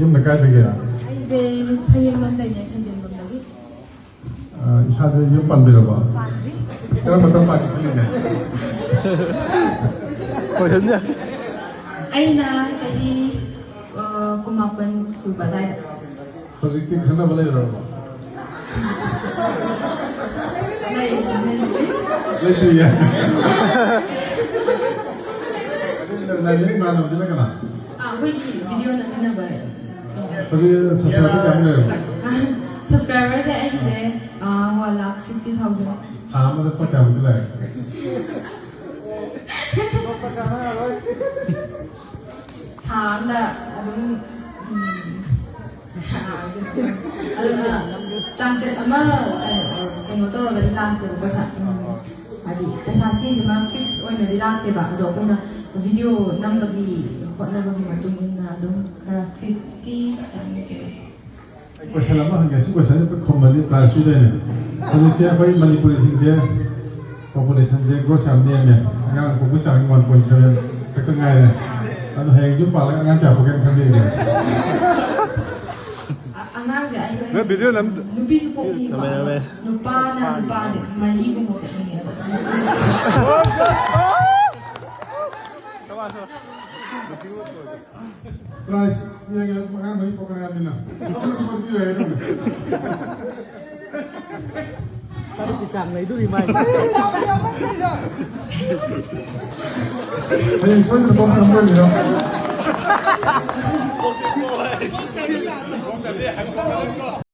ꯌꯨꯝꯗ ꯀꯥꯏꯗꯒꯤ ꯑꯩꯁꯦ ꯍꯌꯦꯡꯂꯣꯝꯗꯩꯅꯦ ꯁꯟꯖꯦꯟꯕꯝꯗꯒꯤ ꯏꯁꯥꯁꯦ ꯌꯨꯝ ꯄꯥꯟꯕꯤꯔꯕ ꯄꯥꯟꯗ꯭ꯔꯤ ꯀꯔꯝꯕ ꯃꯇꯝ ꯄꯥꯟꯒꯦ ꯈꯜꯂꯤꯅꯦ ꯑꯩꯅ ꯆꯍꯤ 19 ꯁꯨꯕ ꯑꯗꯥꯏꯗ ꯍꯧꯖꯤꯛꯇꯤ ꯈꯪꯅꯕ ꯂꯩꯔꯕ ꯂꯩꯇ꯭ꯔꯤꯌꯦ ꯅꯪꯒꯤ ꯏꯃꯥꯟꯅꯕꯁꯤꯅ ꯀꯅꯥ ꯑꯩꯈꯣꯏꯒꯤ ꯚꯤꯗꯤꯑꯣ ꯅꯝꯃꯤꯟꯅꯕ ꯍꯧꯖꯤꯛ ꯁꯕꯁꯀ꯭ꯔꯥꯏꯕꯔ ꯀꯌꯥꯝ ꯂꯩꯔꯕ ꯁꯕꯁꯀ꯭ꯔꯥꯏꯕꯔꯁꯦ ꯑꯩꯒꯤꯁꯦ 1,60,000 ꯊꯥ ꯑꯃꯗ ꯂꯨꯄꯥ ꯀꯌꯥꯃꯨꯛ ꯂꯥꯛꯑꯦ ꯊꯥ ꯑꯃꯗ ꯑꯗꯨꯝ ꯑꯗꯨꯅ ꯆꯥꯡꯆꯠ ꯑꯃ ꯀꯩꯅꯣ ꯇꯧꯔꯒꯗꯤ ꯂꯥꯛꯇꯦꯕ ꯄꯩꯁꯥ ꯍꯥꯏꯗꯤ ꯄꯩꯁꯥ ꯁꯤꯁꯤꯃ ꯐꯤꯛꯁ ꯑꯣꯏꯅꯗꯤ ꯂꯥꯛꯇꯦꯕ ꯑꯗꯣ ꯑꯩꯈꯣꯏꯅ ꯚꯤꯗꯤꯑꯣ ꯅꯝꯕꯒꯤ ꯍꯣꯠꯅꯕꯒꯤ ꯃꯇꯨꯡ ꯏꯟꯅ ꯑꯗꯨꯝ ꯈꯔ 50-70 ꯀꯣꯏꯁꯟ ꯑꯃ ꯍꯪꯒꯦ ꯁꯤ ꯀꯣꯏꯁꯟꯁꯦ ꯈꯨꯝꯃꯗꯤ ꯄ꯭ꯔꯥꯏꯖ ꯄꯤꯗꯣꯏꯅꯦ ꯍꯧꯖꯤꯛꯁꯦ ꯑꯩꯈꯣꯏ ꯃꯅꯤꯄꯨꯔꯤꯁꯤꯡꯁꯦ ꯄꯣꯄꯨꯂꯦꯁꯟꯁꯦ ꯒ꯭ꯔꯣꯁ ꯌꯥꯝ ꯅꯦꯝꯃꯦ ꯑꯉꯥꯡ ꯄꯣꯛꯄ ꯆꯥꯡ 1.7 ꯈꯛꯇ ꯉꯥꯏꯔꯦ ꯑꯗꯣ ꯍꯌꯦꯡ ꯌꯨꯝ ꯄꯥꯜꯂꯒ ꯑꯉꯥꯡ ꯀꯌꯥ ꯄꯣꯛꯀꯦ ꯈꯟꯕꯤꯔꯤꯁꯦ ꯑꯉꯥꯡꯁꯦ ꯑꯩ ꯅꯨꯄꯤꯁꯨ ꯄꯣꯛꯅꯤꯡꯕ ꯅꯨꯄꯥꯅ ꯅꯨꯄꯥꯁꯦ ꯃꯔꯤꯒꯨꯝꯕ ꯄꯣꯛꯅꯤꯡꯉꯦꯕ ꯄ꯭ꯔꯥꯏꯖ ꯌꯦꯡꯉ ꯑꯉꯥꯡ ꯃꯔꯤ ꯄꯣꯛꯀꯅꯤ ꯍꯥꯏꯕꯅꯤꯅ ꯑꯃꯨꯛ ꯄꯤꯔꯦ ꯑꯗꯨꯝ Tadi pisang na itu lima. hanyang soalnya na pong number nyo